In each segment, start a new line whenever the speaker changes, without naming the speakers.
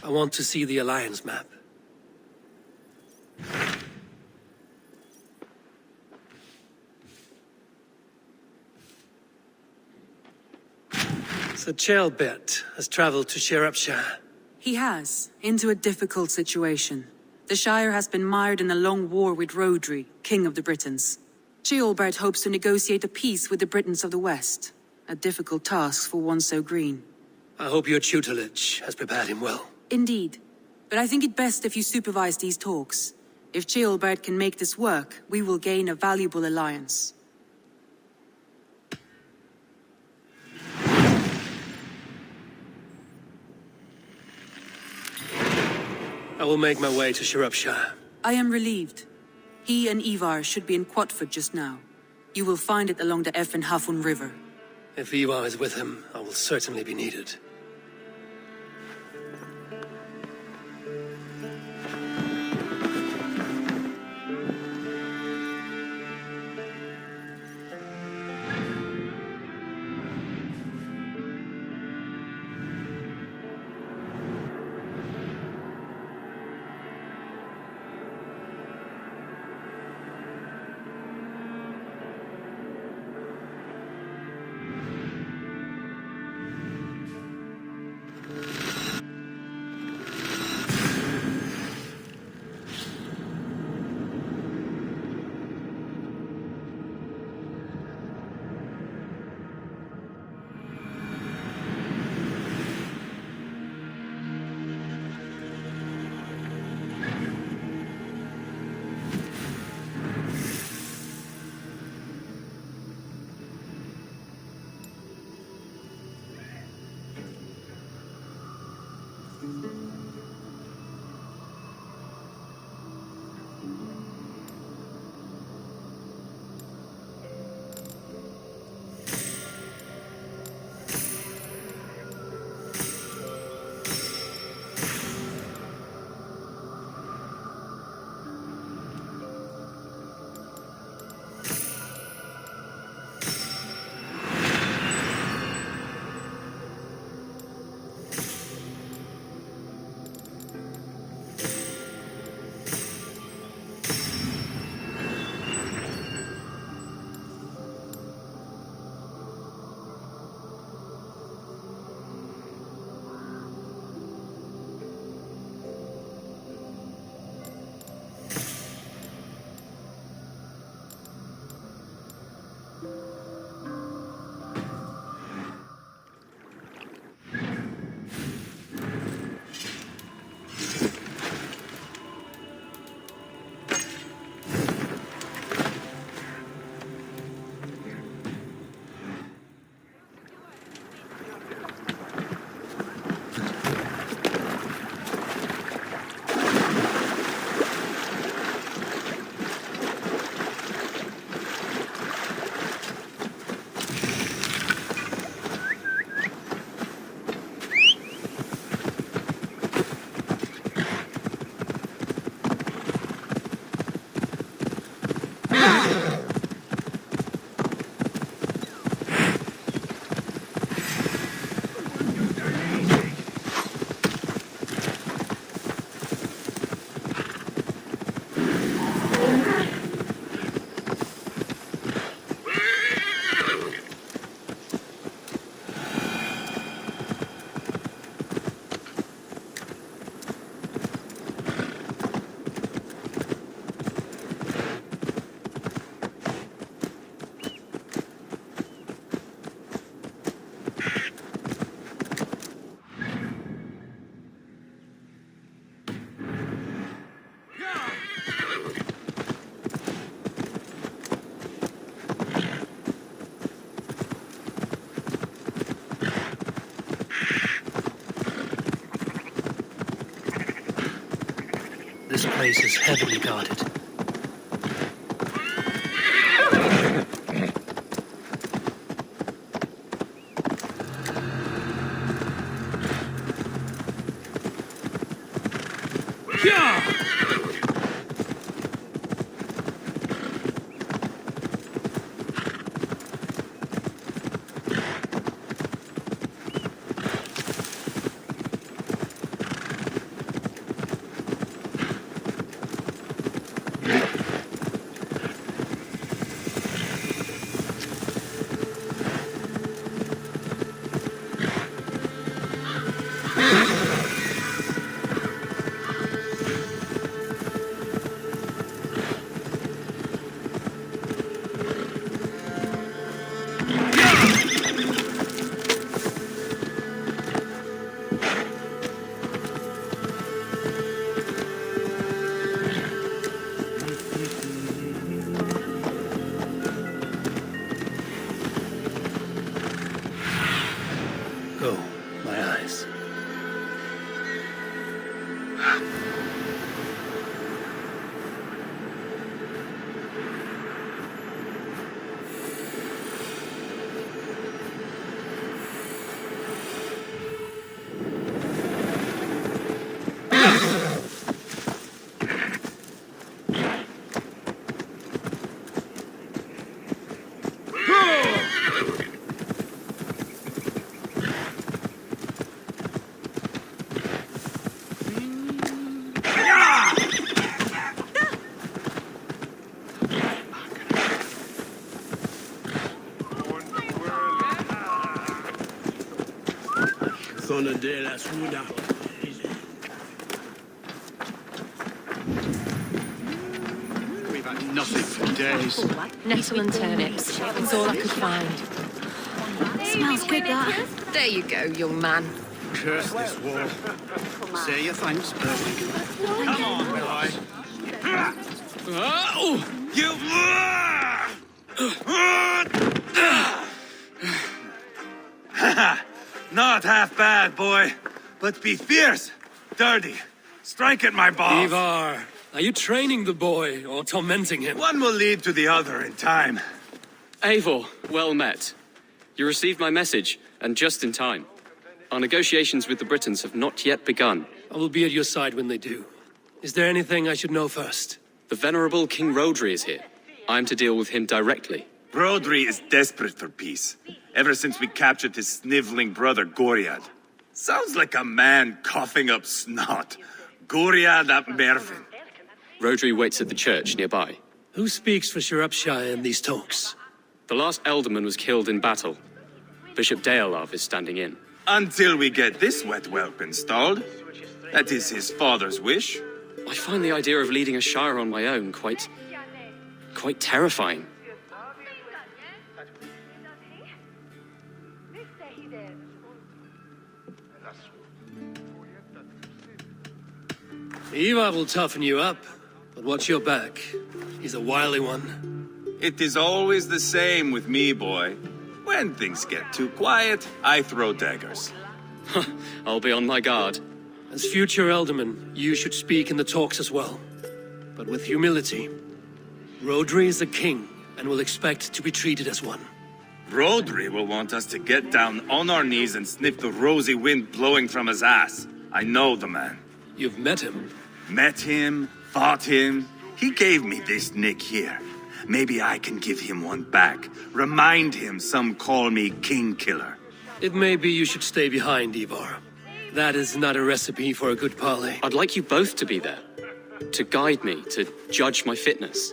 I want to see the Alliance map. So Ceolbert has traveled to Shropshire.
He has, into a difficult situation. The Shire has been mired in a long war with Rhodri, King of the Britons. Ceolbert hopes to negotiate a peace with the Britons of the West. A difficult task for one so green.
I hope your tutelage has prepared him well.
Indeed. But I think it best if you supervise these talks. If Ceolbert can make this work, we will gain a valuable alliance.
I will make my way to Shropshire.
I am relieved. He and Eivor should be in Quatford just now. You will find it along the Effen Hafun River.
If Eivor is with him, I will certainly be needed. This place is heavily guarded.
de la Suda. We've had nothing for days.
Nettle and turnips. It's all I could find.
Smells good, that.
There you go, young man.
Curse this war. Say your thanks, Percy. Come on, boy.
Oh! You...
Not half bad, boy. But be fierce, dirty. Strike at my balls.
Eivor, are you training the boy or tormenting him?
One will lead to the other in time.
Eivor, well met. You received my message, and just in time. Our negotiations with the Britons have not yet begun.
I will be at your side when they do. Is there anything I should know first?
The venerable King Rodri is here. I am to deal with him directly.
Rodri is desperate for peace, ever since we captured his sniveling brother Goriad. Sounds like a man coughing up snot. Goriad ap Mervin.
Rodri waits at the church nearby.
Who speaks for Shropshire in these talks?
The last alderman was killed in battle. Bishop Deolav is standing in.
Until we get this wet whelp installed. That is his father's wish.
I find the idea of leading a shire on my own quite terrifying.
Eivor will toughen you up, but watch your back. He's a wily one.
It is always the same with me, boy. When things get too quiet, I throw daggers.
I'll be on my guard.
As future alderman, you should speak in the talks as well. But with humility. Rodri is a king, and will expect to be treated as one.
Rodri will want us to get down on our knees and sniff the rosy wind blowing from his ass. I know the man.
You've met him.
Met him, fought him. He gave me this nick here. Maybe I can give him one back. Remind him some call me King Killer.
It may be you should stay behind, Eivor. That is not a recipe for a good parley.
I'd like you both to be there. To guide me, to judge my fitness.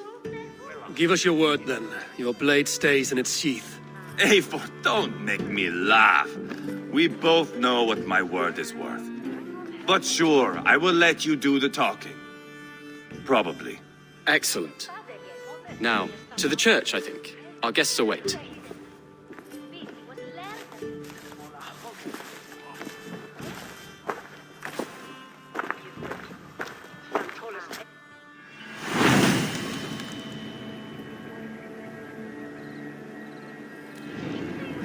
Give us your word, then. Your blade stays in its sheath.
Eivor, don't make me laugh. We both know what my word is worth. But sure, I will let you do the talking. Probably.
Excellent. Now, to the church, I think. Our guests await.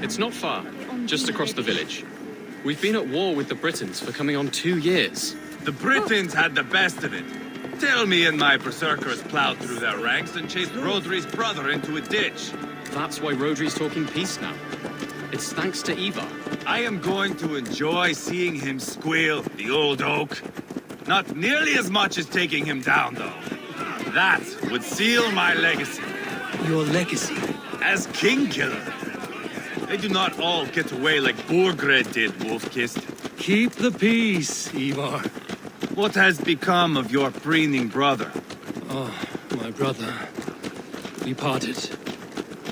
It's not far, just across the village. We've been at war with the Britons for coming on 2 years.
The Britons had the best of it. Tell me and my berserkers plowed through their ranks and chased Rodri's brother into a ditch.
That's why Rodri's talking peace now. It's thanks to Eivor.
I am going to enjoy seeing him squeal, the old oak. Not nearly as much as taking him down, though. That would seal my legacy.
Your legacy?
As King Killer. They do not all get away like Borgred did, Wolf-Kissed.
Keep the peace, Eivor.
What has become of your preening brother?
Oh, my brother. We parted.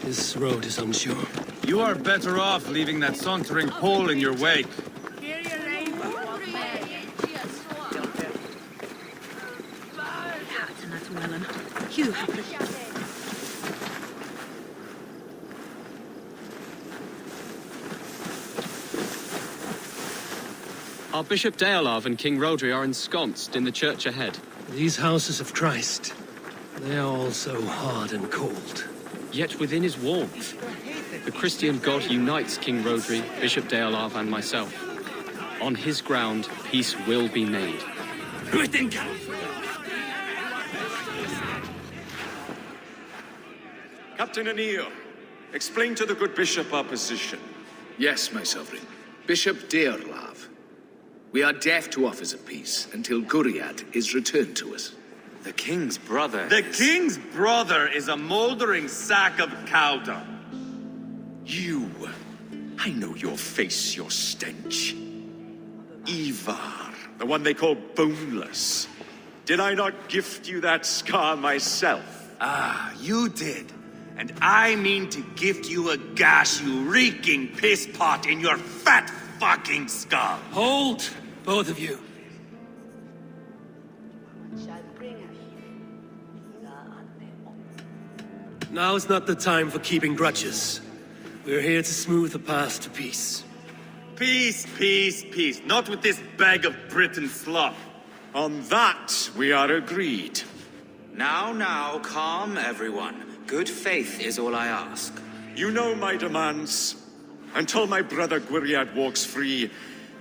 His road is unsure.
You are better off leaving that sauntering Pole in your wake.
You have the...
Our Bishop Deolav and King Rodri are ensconced in the church ahead.
These houses of Christ, they are all so hard and cold.
Yet within is warmth. The Christian God unites King Rodri, Bishop Deolav, and myself. On his ground, peace will be made.
Captain Anil, explain to the good bishop our position.
Yes, my sovereign. Bishop Deolav. We are deaf to offers of peace until Guriad is returned to us.
The king's brother
The king's brother is a moldering sack of cow dung.
You. I know your face, your stench. Eivor, the one they call boneless. Did I not gift you that scar myself?
Ah, you did. And I mean to gift you a gash, you reeking piss pot in your fat fucking skull!
Hold, both of you. Now is not the time for keeping grudges. We're here to smooth the path to peace.
Peace, peace, peace. Not with this bag of Britain slop.
On that, we are agreed.
Now, calm everyone. Good faith is all I ask.
You know my demands. Until my brother Gwriad walks free,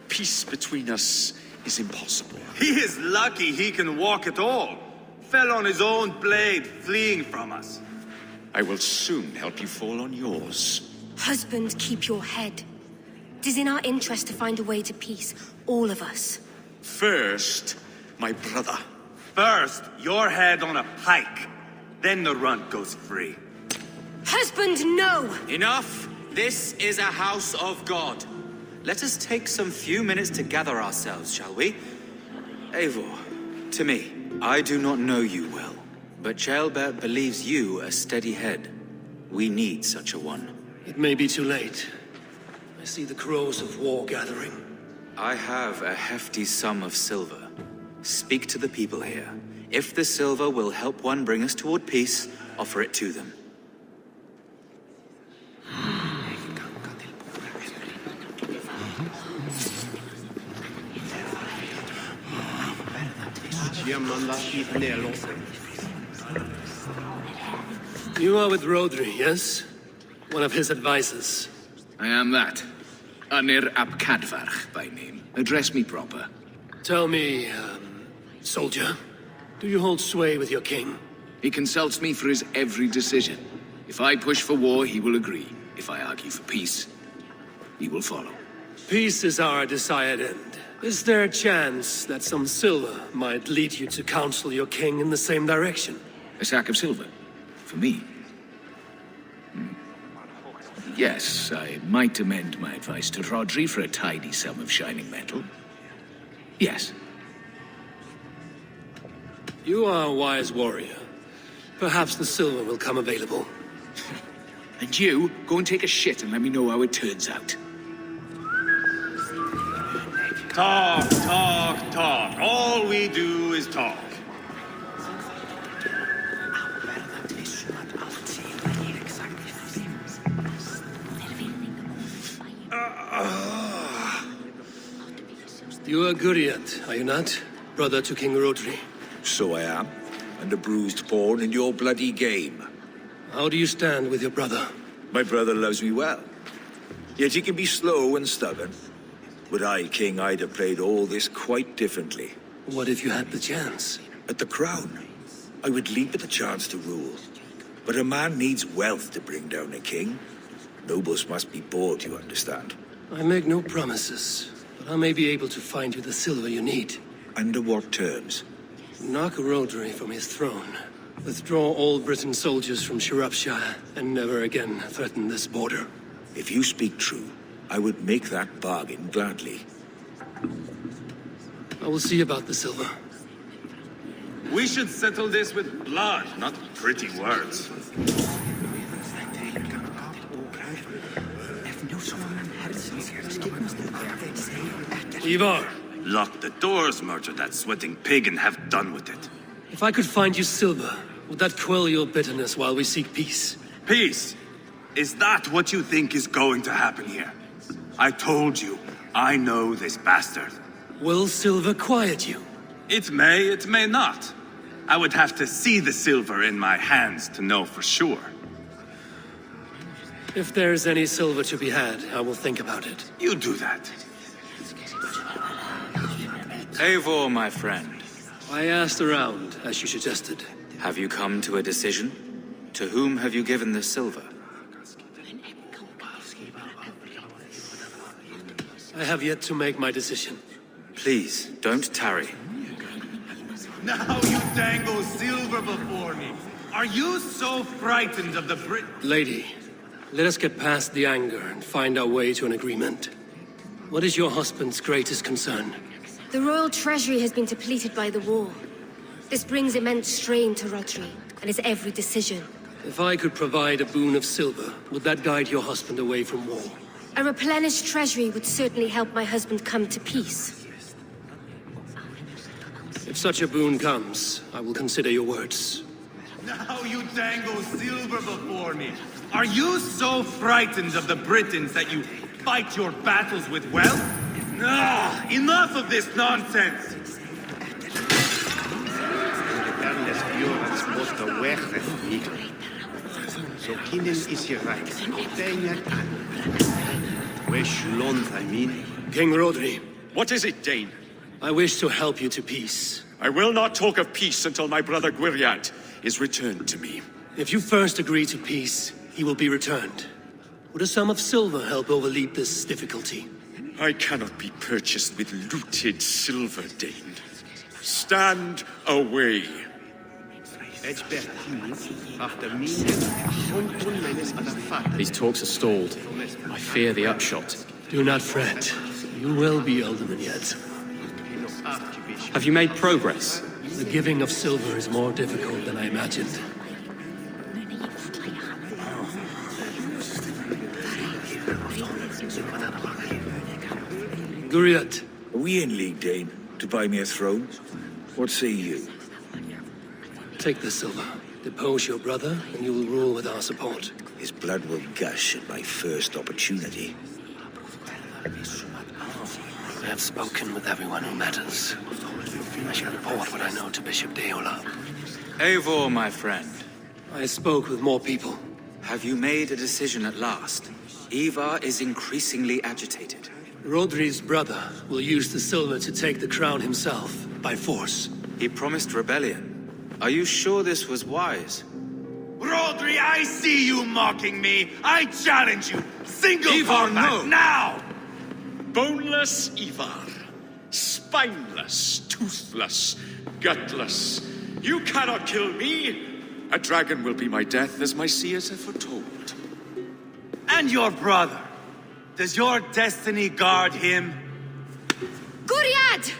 peace between us is impossible.
He is lucky he can walk at all. Fell on his own blade, fleeing from us.
I will soon help you fall on yours.
Husband, keep your head. It is in our interest to find a way to peace, all of us.
First, my brother.
First, your head on a pike. Then the runt goes free.
Husband, no!
Enough! This is a house of God. Let us take some few minutes to gather ourselves, shall we? Eivor, to me, I do not know you well, but Ceolbert believes you a steady head. We need such a one.
It may be too late. I see the crows of war gathering.
I have a hefty sum of silver. Speak to the people here. If the silver will help one bring us toward peace, offer it to them.
You are with Rodri, yes? One of his advisors.
I am that. Anir ap Cadfarch by name. Address me proper.
Tell me, soldier, do you hold sway with your king?
He consults me for his every decision. If I push for war, he will agree. If I argue for peace, he will follow.
Peace is our desired end. Is there a chance that some silver might lead you to counsel your king in the same direction?
A sack of silver? For me? Yes, I might amend my advice to Rodri for a tidy sum of shining metal. Yes.
You are a wise warrior. Perhaps the silver will come available.
And you, go and take a shit and let me know how it turns out.
Talk, talk, talk. All we do is talk.
You are Gwriad, are you not? Brother to King Rodri.
So I am, and a bruised pawn in your bloody game.
How do you stand with your brother?
My brother loves me well. Yet he can be slow and stubborn. Were I king, I'd have played all this quite differently.
What if you had the chance?
At the crown, I would leap at the chance to rule. But a man needs wealth to bring down a king. Nobles must be bought, you understand.
I make no promises, but I may be able to find you the silver you need.
Under what terms?
Knock Rodri from his throne. Withdraw all Britain soldiers from Shropshire, and never again threaten this border.
If you speak true, I would make that bargain gladly.
I will see about the silver.
We should settle this with blood, not pretty words.
Eivor!
Lock the doors, murder that sweating pig, and have done with it.
If I could find you silver, would that quell your bitterness while we seek peace?
Peace? Is that what you think is going to happen here? I told you, I know this bastard.
Will silver quiet you?
It may not. I would have to see the silver in my hands to know for sure.
If there's any silver to be had, I will think about it.
You do that.
Eivor, my friend.
I asked around, as you suggested.
Have you come to a decision? To whom have you given the silver?
I have yet to make my decision.
Please, don't tarry.
Now you dangle silver before me. Are you so frightened of the Brit?
Lady, let us get past the anger and find our way to an agreement. What is your husband's greatest concern?
The royal treasury has been depleted by the war. This brings immense strain to Rodri and his every decision.
If I could provide a boon of silver, would that guide your husband away from war?
A replenished treasury would certainly help my husband come to peace.
If such a boon comes, I will consider your words.
Now you dangle silver before me. Are you so frightened of the Britons that you fight your battles with wealth? Ah, enough of this nonsense!
King Rodri.
What is it, Dane?
I wish to help you to peace.
I will not talk of peace until my brother Gwiriad is returned to me.
If you first agree to peace, he will be returned. Would a sum of silver help overleap this difficulty?
I cannot be purchased with looted silver, Dane. Stand away.
These talks are stalled. I fear the upshot.
Do not fret. You will be alderman yet.
Have you made progress?
The giving of silver is more difficult than I imagined. Guriat.
Are we in league, Dane, to buy me a throne? What say you?
Take the silver. Depose your brother, and you will rule with our support.
His blood will gush at my first opportunity.
I have spoken with everyone who matters. I shall report what I know to Bishop Deola.
Eivor, my friend.
I spoke with more people.
Have you made a decision at last? Eivor is increasingly agitated.
Rodri's brother will use the silver to take the crown himself, by force.
He promised rebellion. Are you sure this was wise?
Rodri, I see you mocking me! I challenge you! Single
Eivor,
combat,
no.
now!
Boneless Eivor. Spineless, toothless, gutless. You cannot kill me! A dragon will be my death, as my seers have foretold.
And your brother. Does your destiny guard him?
Gwiriad!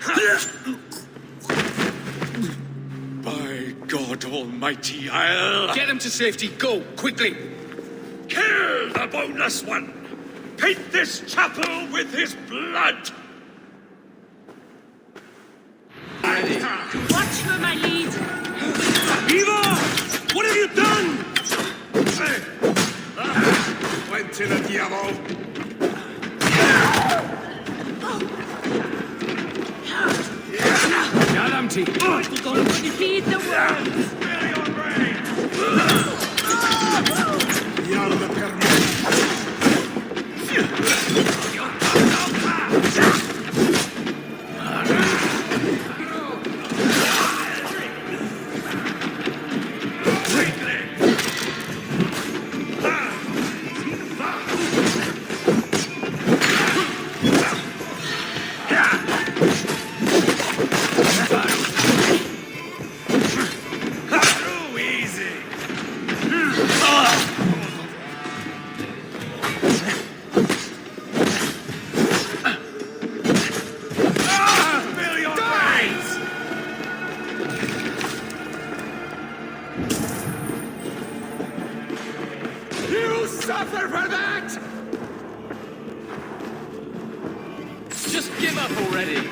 By God Almighty, I'll...
Get him to safety. Go, quickly.
Kill the boneless one! Paint this chapel with his blood!
Watch for my lead.
Eivor! What have you done?
Went to the diavolo.
Galamti.
We're going to defeat the world.
Spare your brains!
You're the permit.
Suffer for that!
Just give up already!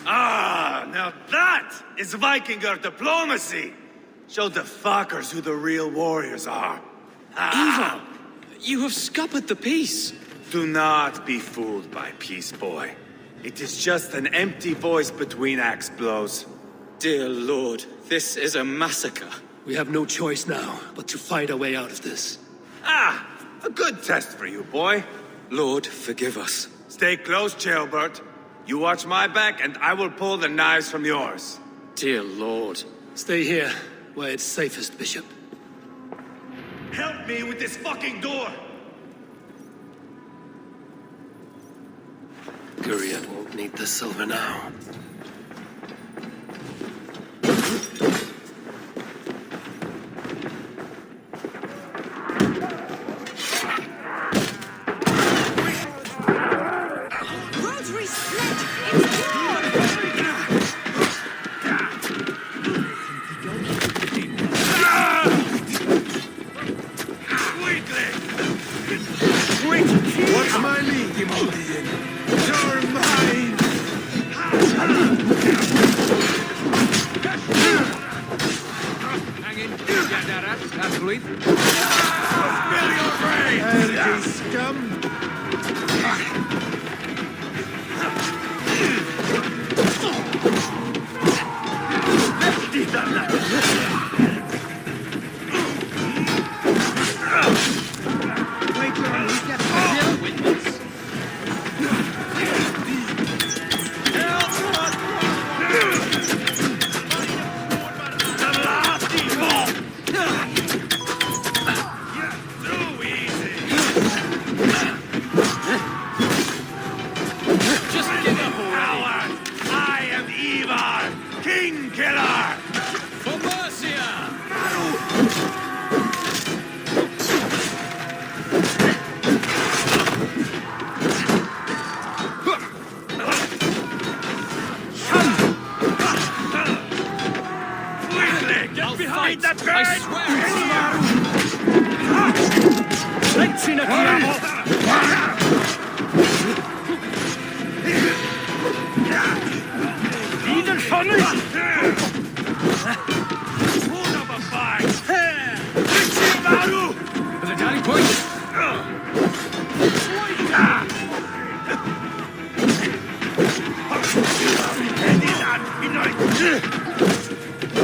Ah, now that is Vikinger diplomacy! Show the fuckers who the real warriors are.
Eivor! You have scuppered the peace!
Do not be fooled by peace, boy. It is just an empty voice between axe blows.
Dear Lord, this is a massacre.
We have no choice now, but to fight our way out of this.
Ah, a good test for you, boy.
Lord, forgive us.
Stay close, Jailbert. You watch my back, and I will pull the knives from yours.
Dear Lord.
Stay here, where it's safest, Bishop.
Help me with this fucking door!
Guriad won't need the silver now.
What's my league, Imodian? You're mine!
Hang in. That's Luis.
Spill your brains! Dirty scum!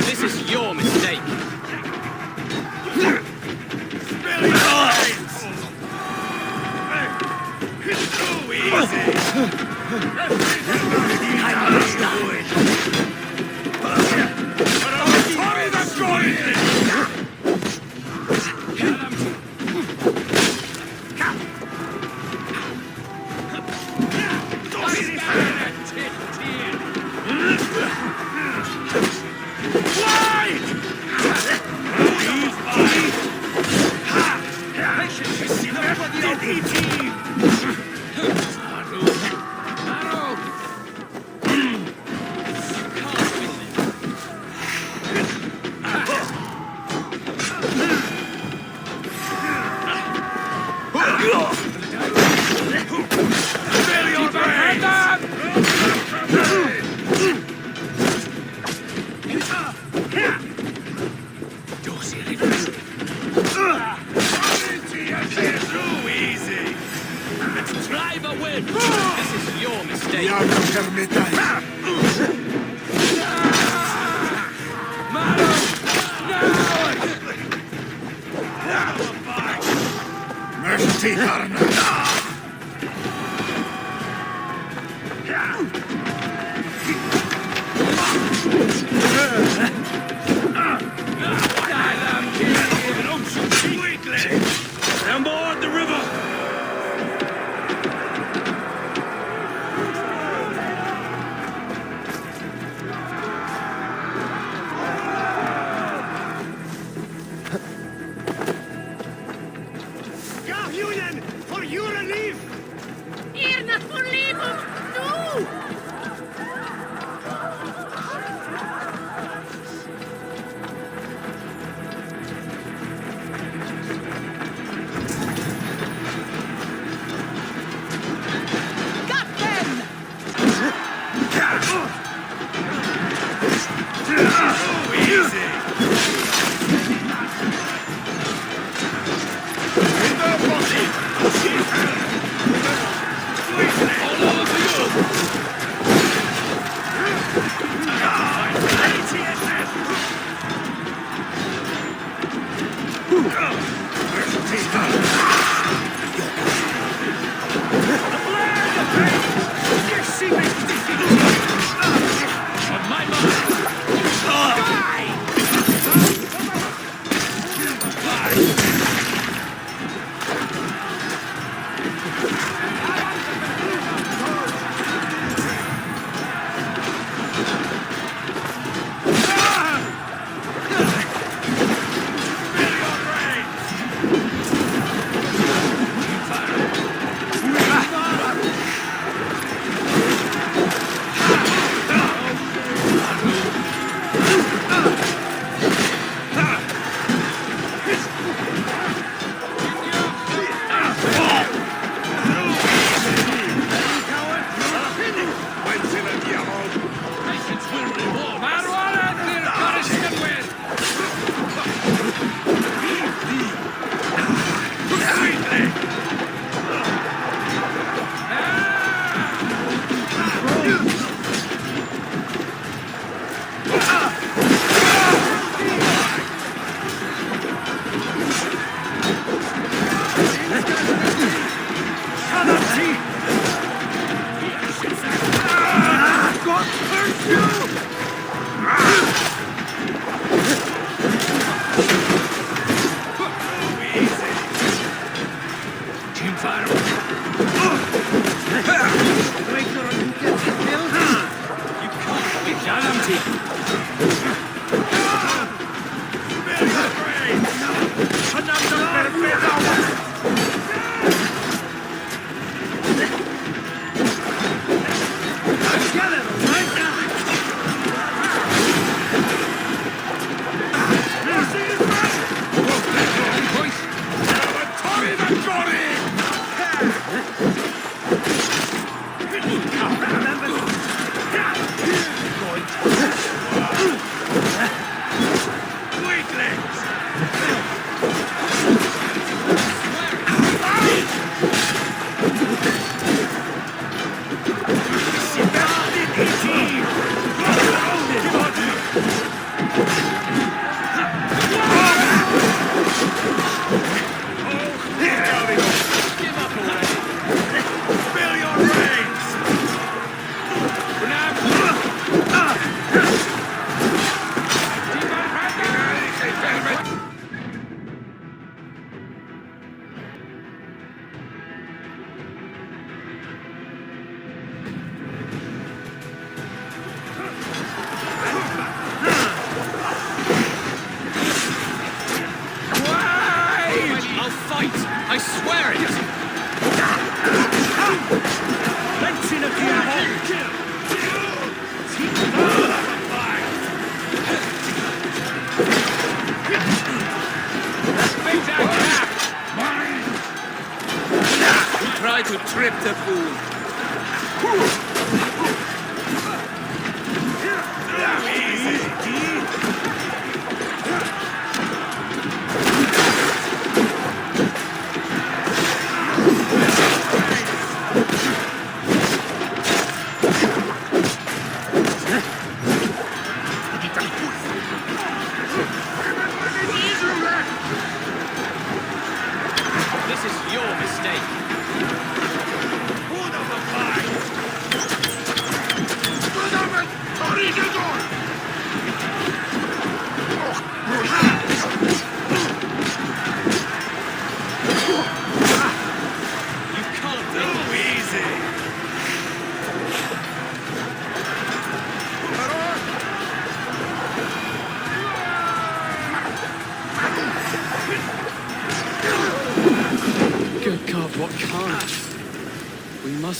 This is your mistake.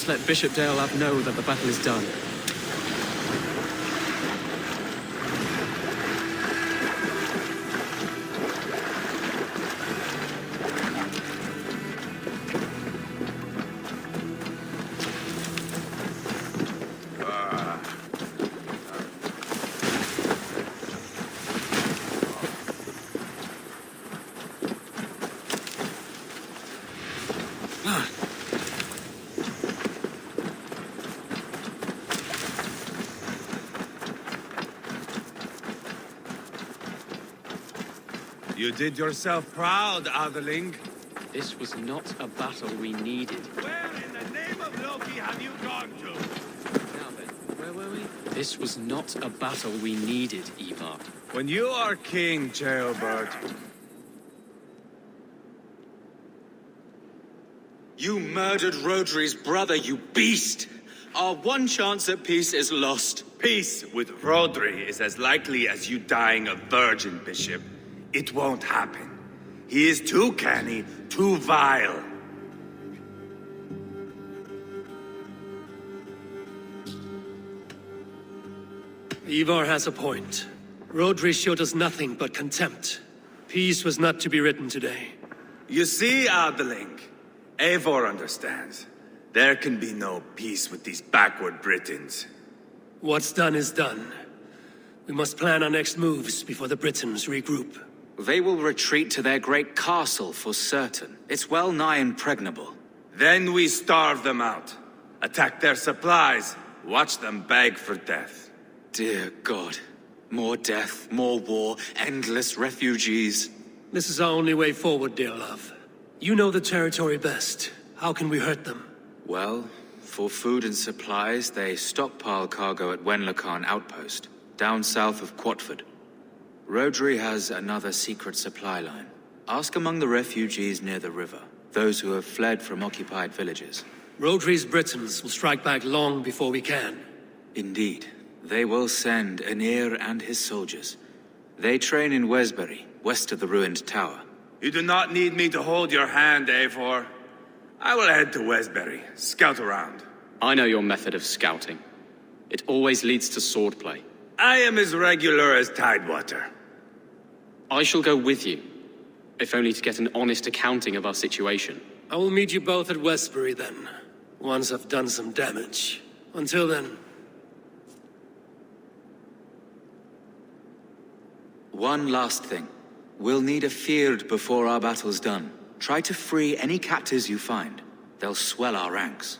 Let Bishop Deolav know that the battle is done.
You did yourself proud, Otherling.
This was not a battle we needed.
Where in the name of Loki have you gone to?
Now then, where were we? This was not a battle we needed, Eivor.
When you are king, jailbird.
You murdered Rodri's brother, you beast! Our one chance at peace is lost.
Peace with Rodri is as likely as you dying a virgin, Bishop. It won't happen. He is too canny, too vile.
Eivor has a point. Rodri showed us nothing but contempt. Peace was not to be written today.
You see, Adeling, Eivor understands. There can be no peace with these backward Britons.
What's done is done. We must plan our next moves before the Britons regroup.
They will retreat to their great castle for certain. It's well nigh impregnable.
Then we starve them out. Attack their supplies. Watch them beg for death.
Dear God. More death, more war, endless refugees.
This is our only way forward, dear love. You know the territory best. How can we hurt them?
Well, for food and supplies, they stockpile cargo at Wenlocarn Outpost, down south of Quatford. Rodri has another secret supply line. Ask among the refugees near the river, those who have fled from occupied villages.
Rodri's Britons will strike back long before we can.
Indeed. They will send Aenir and his soldiers. They train in Wesbury, west of the ruined tower.
You do not need me to hold your hand, Eivor. I will head to Wesbury, scout around.
I know your method of scouting. It always leads to swordplay.
I am as regular as Tidewater.
I shall go with you, if only to get an honest accounting of our situation.
I will meet you both at Westbury then, once I've done some damage. Until then...
One last thing. We'll need a Fyrd before our battle's done. Try to free any captives you find. They'll swell our ranks.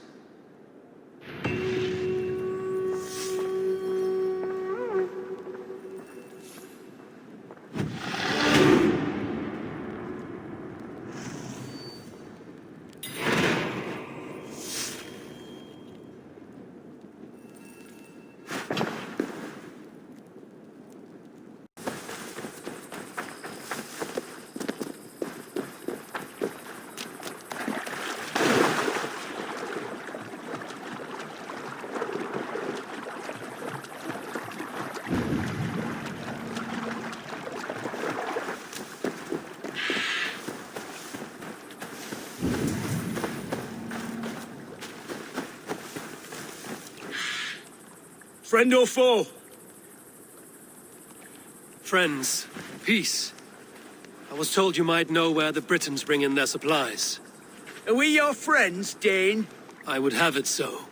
Friend or foe?
Friends. Peace. I was told you might know where the Britons bring in their supplies.
Are we your friends, Dane?
I would have it so.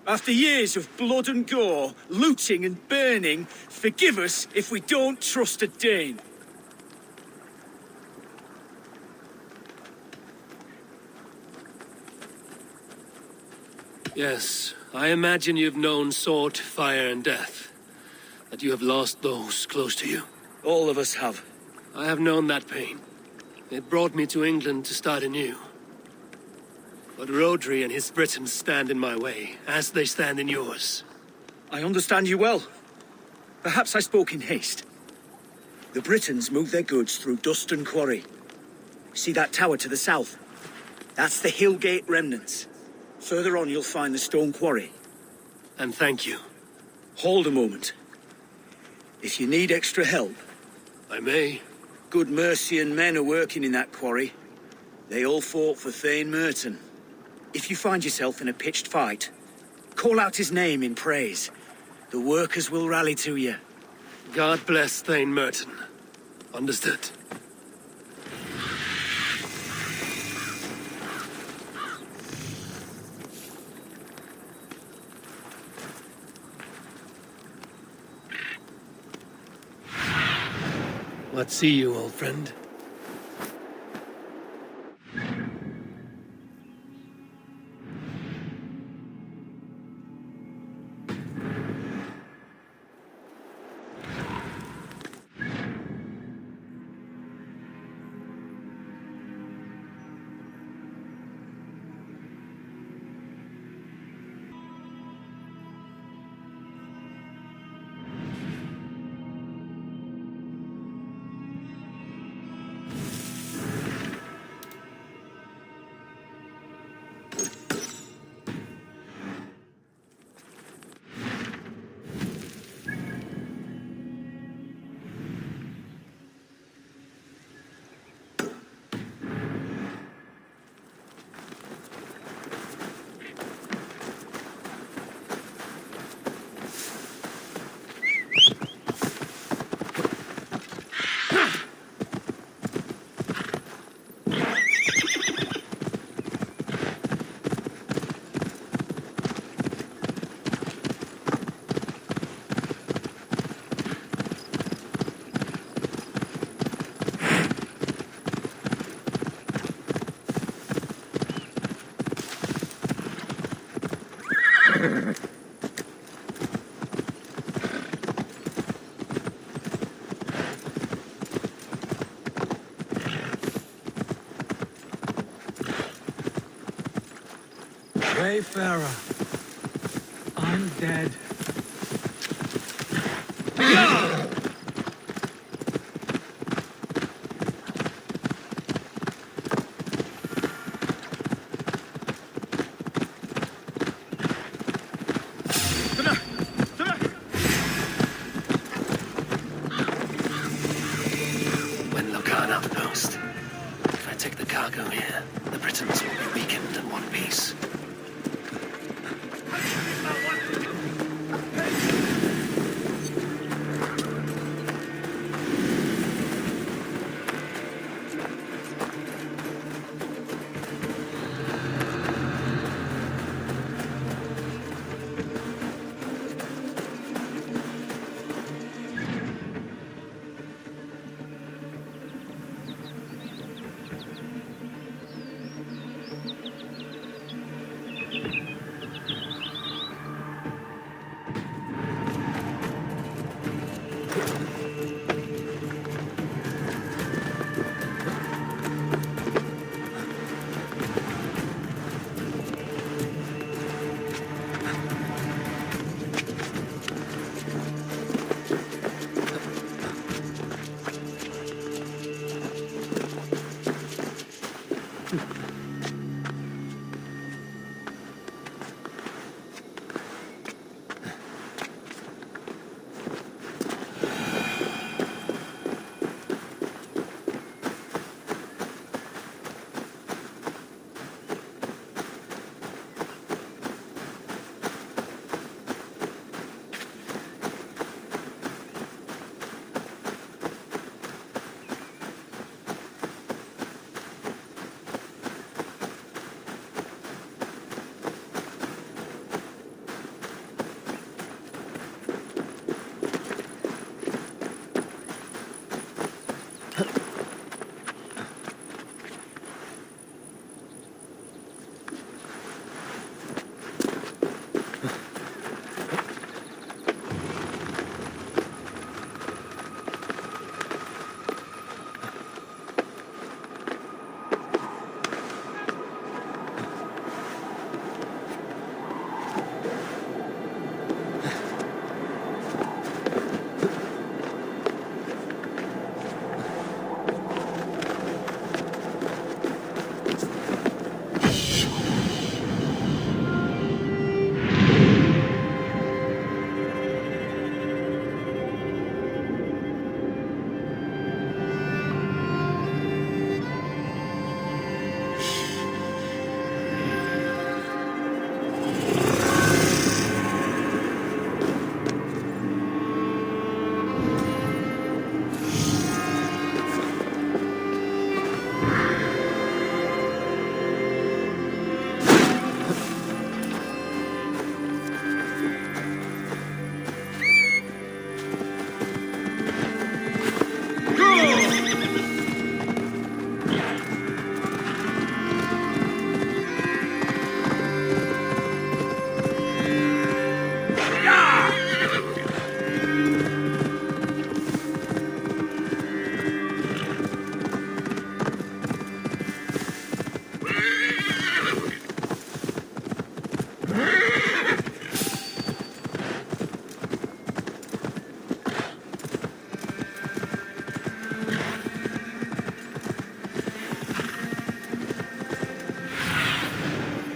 After years of blood and gore, looting and burning, forgive us if we don't trust a Dane.
Yes, I imagine you've known sword, fire, and death. That you have lost those close to you.
All of us have.
I have known that pain. It brought me to England to start anew. But Rodri and his Britons stand in my way, as they stand in yours.
I understand you well. Perhaps I spoke in haste. The Britons move their goods through Duston Quarry. See that tower to the south? That's the Hillgate remnants. Further on, you'll find the stone quarry.
And thank you.
Hold a moment. If you need extra help...
I may.
Good Mercian men are working in that quarry. They all fought for Thane Merton. If you find yourself in a pitched fight, call out his name in praise. The workers will rally to you.
God bless Thane Merton. Understood. What see you, old friend?
Wayfarer, I'm dead.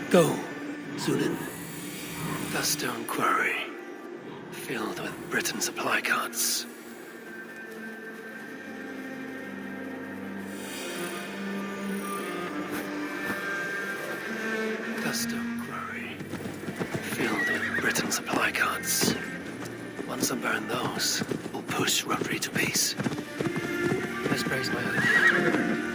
Go, Zulin. The stone quarry, filled with Britain supply carts. The stone quarry, filled with Britain supply carts. Once I burn those, we'll push Rodri to peace. Let's praise my oath.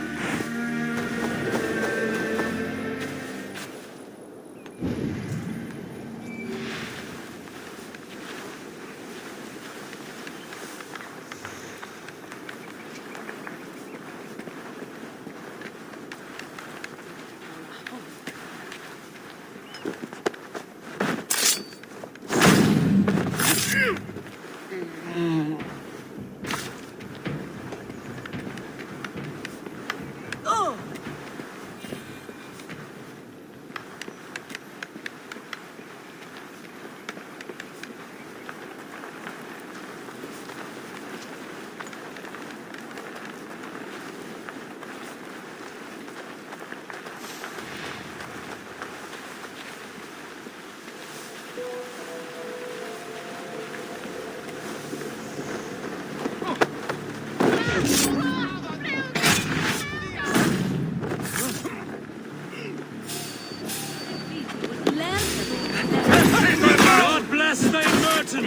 God bless thy Merton!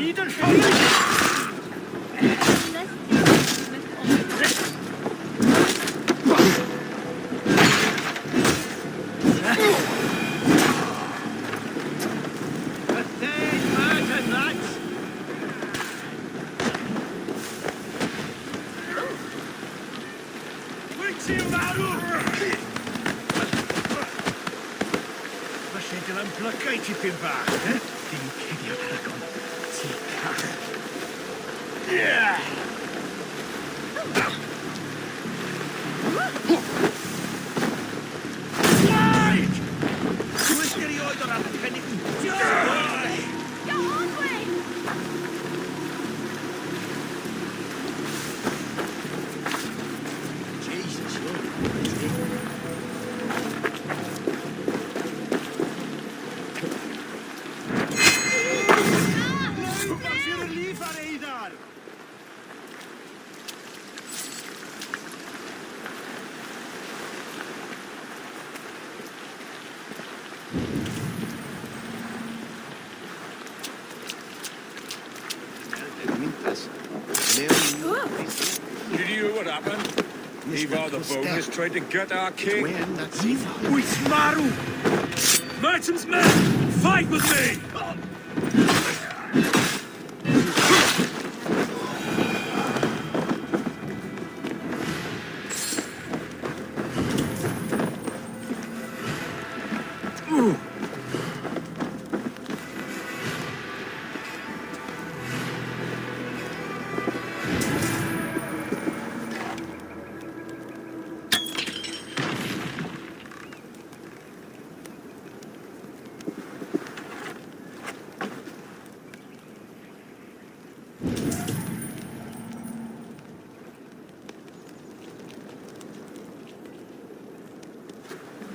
Did you hear what happened? Eivor the Boneless tried to gut our king.
Wyt marw! Merton's men! Fight with me!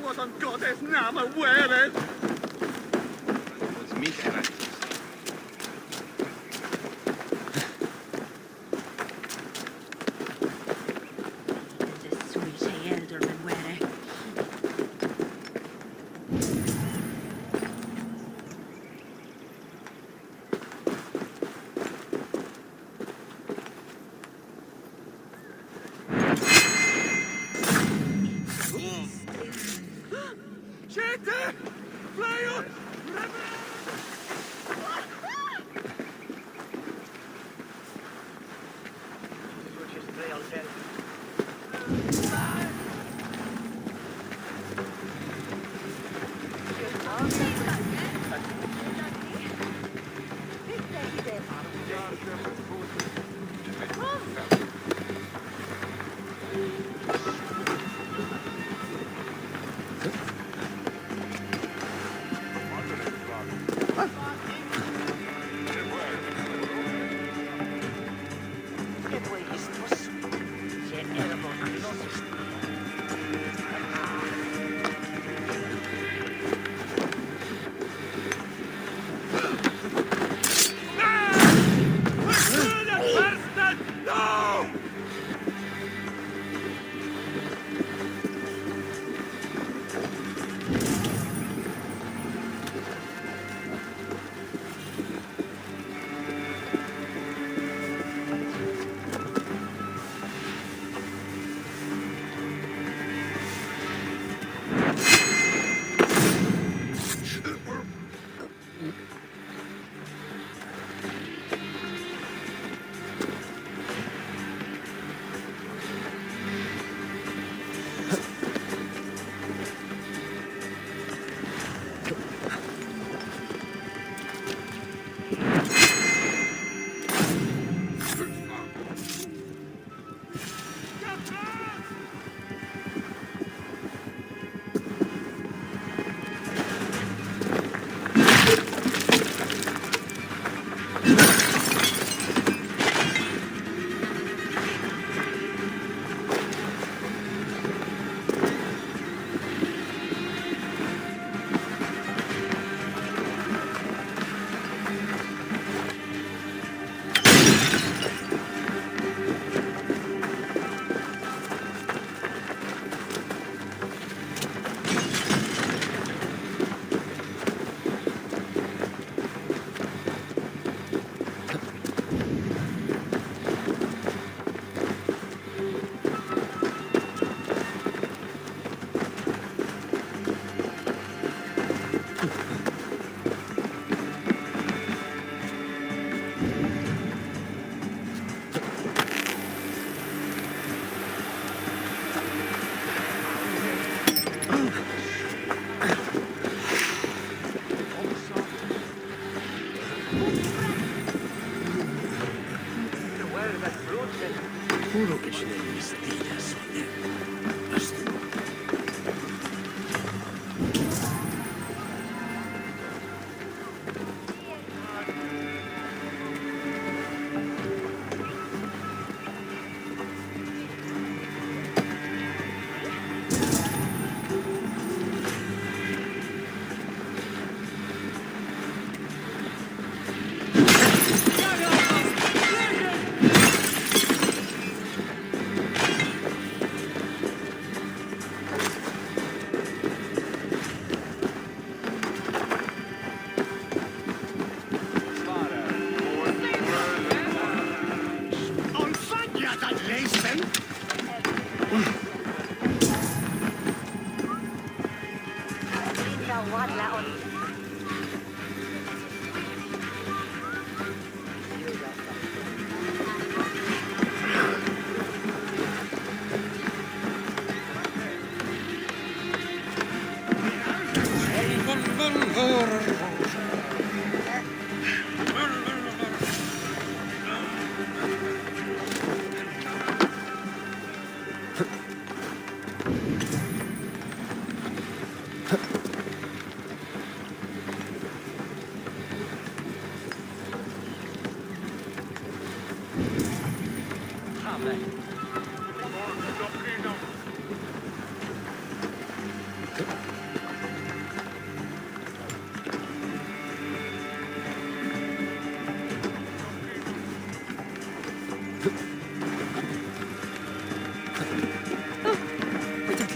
What on God's name are wearing? Was me correct?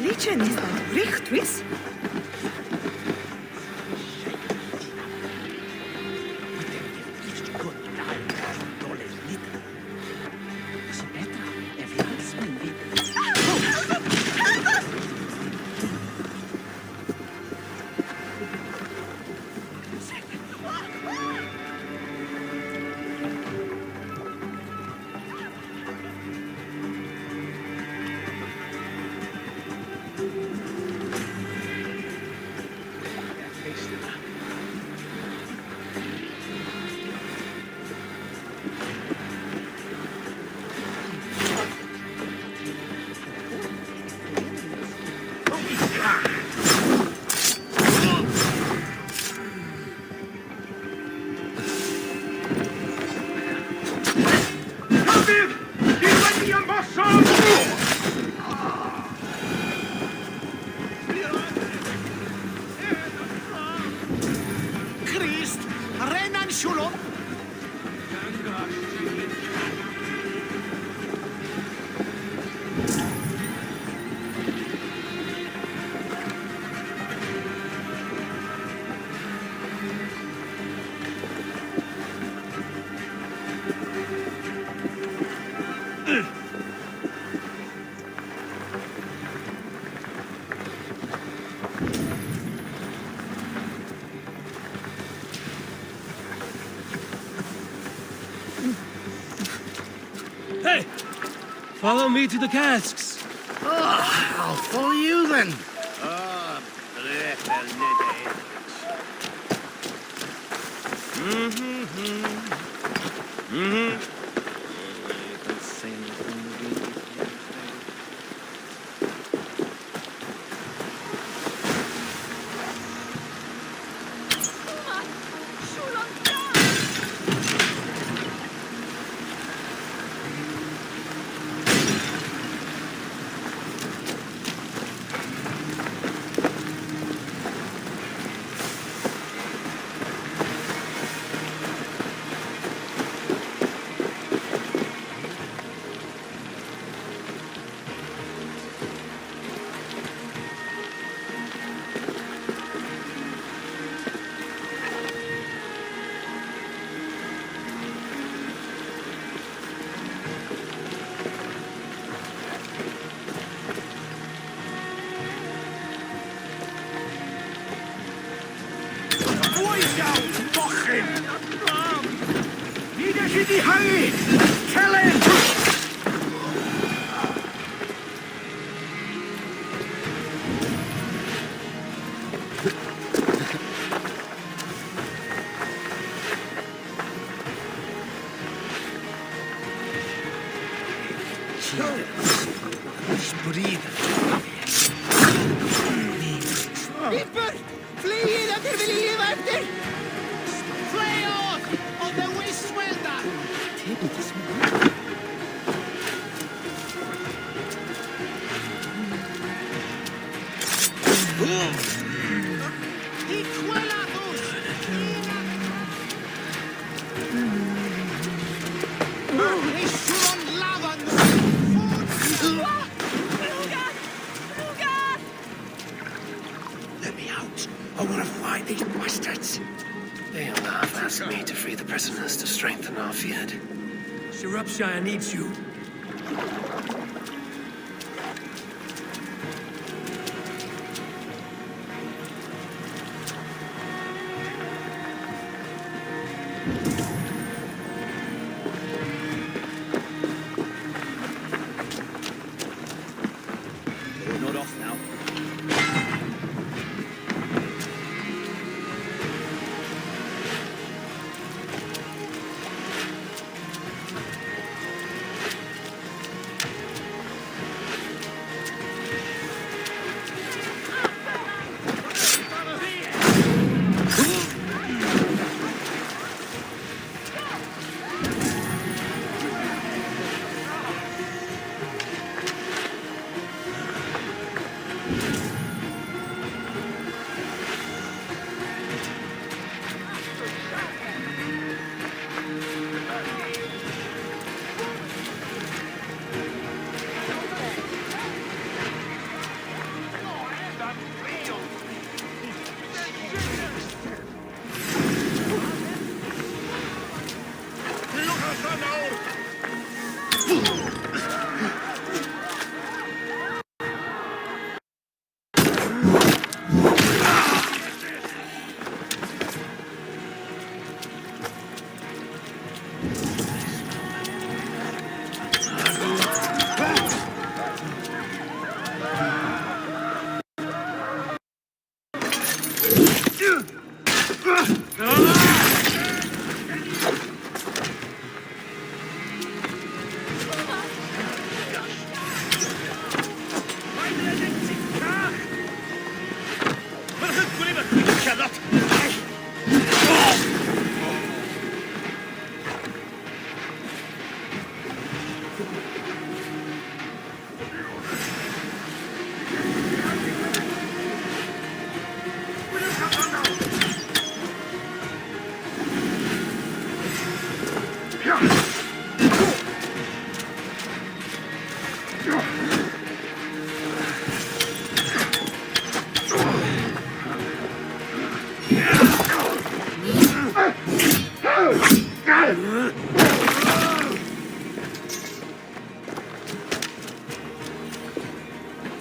Legion is that recht, wis?
Follow me to the casks.
Oh, I'll follow you then.
Vippur! Flyið ef þér viljið lifa eftir! Flay on the Westwelda!
Let me out. I want to fight these bastards. Eolav asked me to free the prisoners to strengthen our feud.
Shropshire needs you.
We're not off now.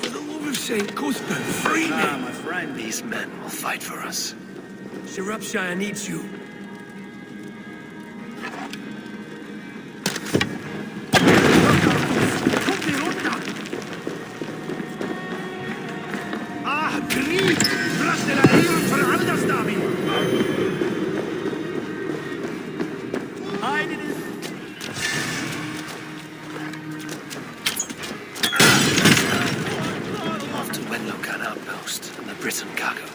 For the love of St. Cuthbert, free me! My friend, these men will fight for us.
Shropshire needs you.
Creed! Tras de la Eivor Varinsdottir! I didn't...
Off to Wenlocan outpost and the Britain cargo.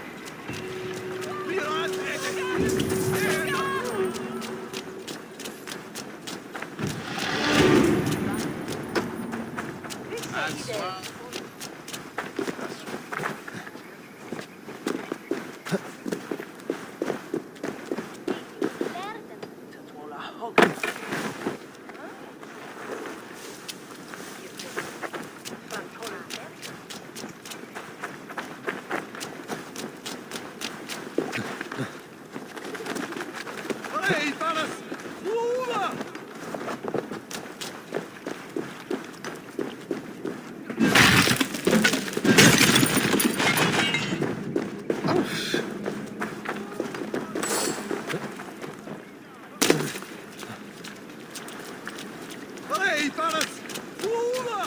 Hey, fellas! Whoa! Hey, fellas! Whoa!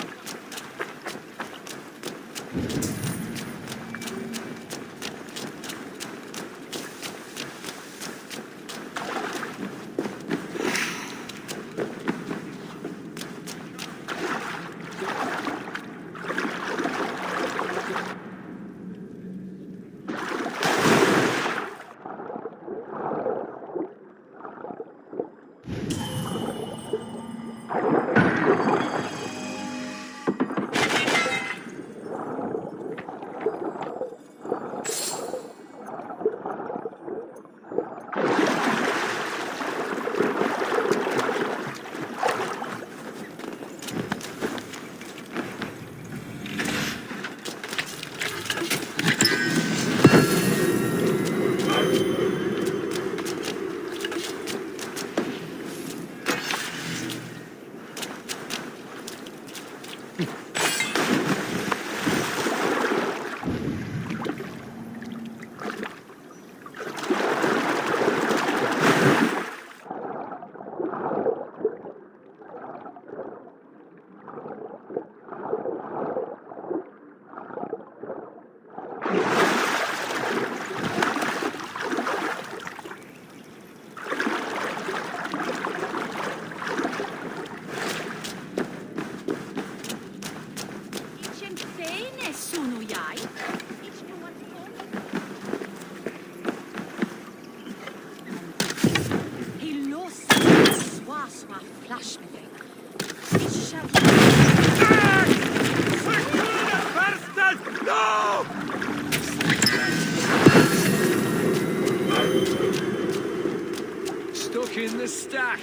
Stuck in the stack.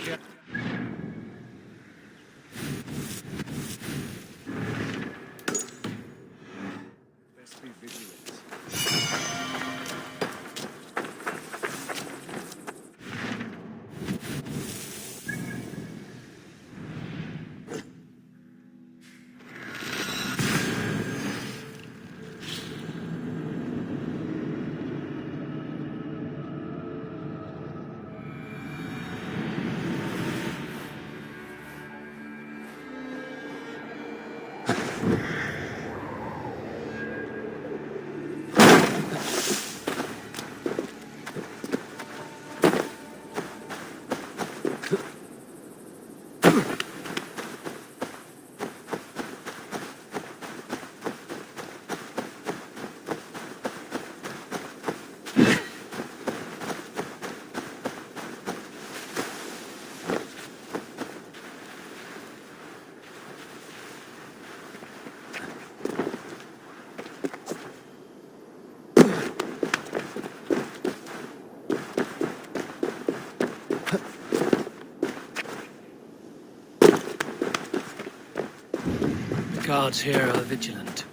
Best be vigilant.
Guards here are vigilant.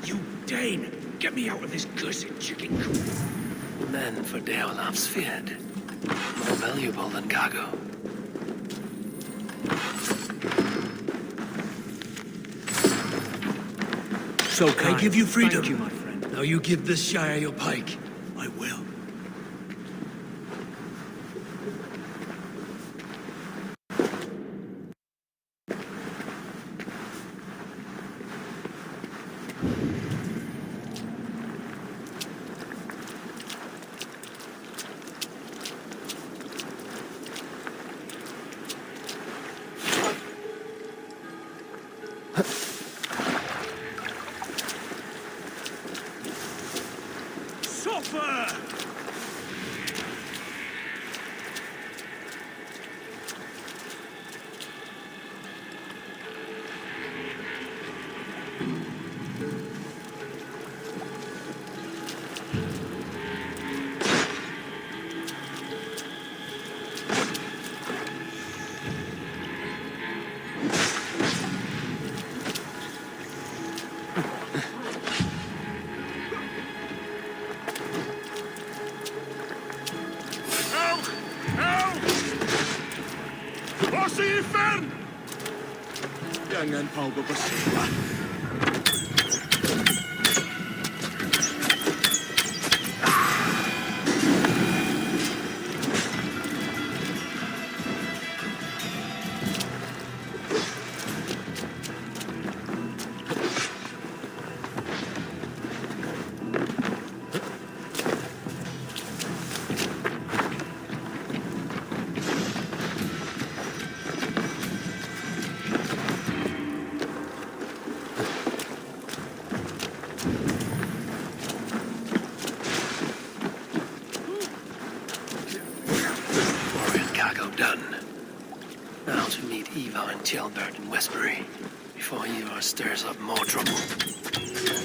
You Dane! Get me out of this cursed chicken coop!
Men for Deolaf's feared. More valuable than cargo.
So kind.
I give you freedom.
Thank you, my friend.
Now you give this Shire your pike.
I will.
Angen pawb o bysgota.
Eivor and Tilbert in Westbury before Eivor stirs up more trouble.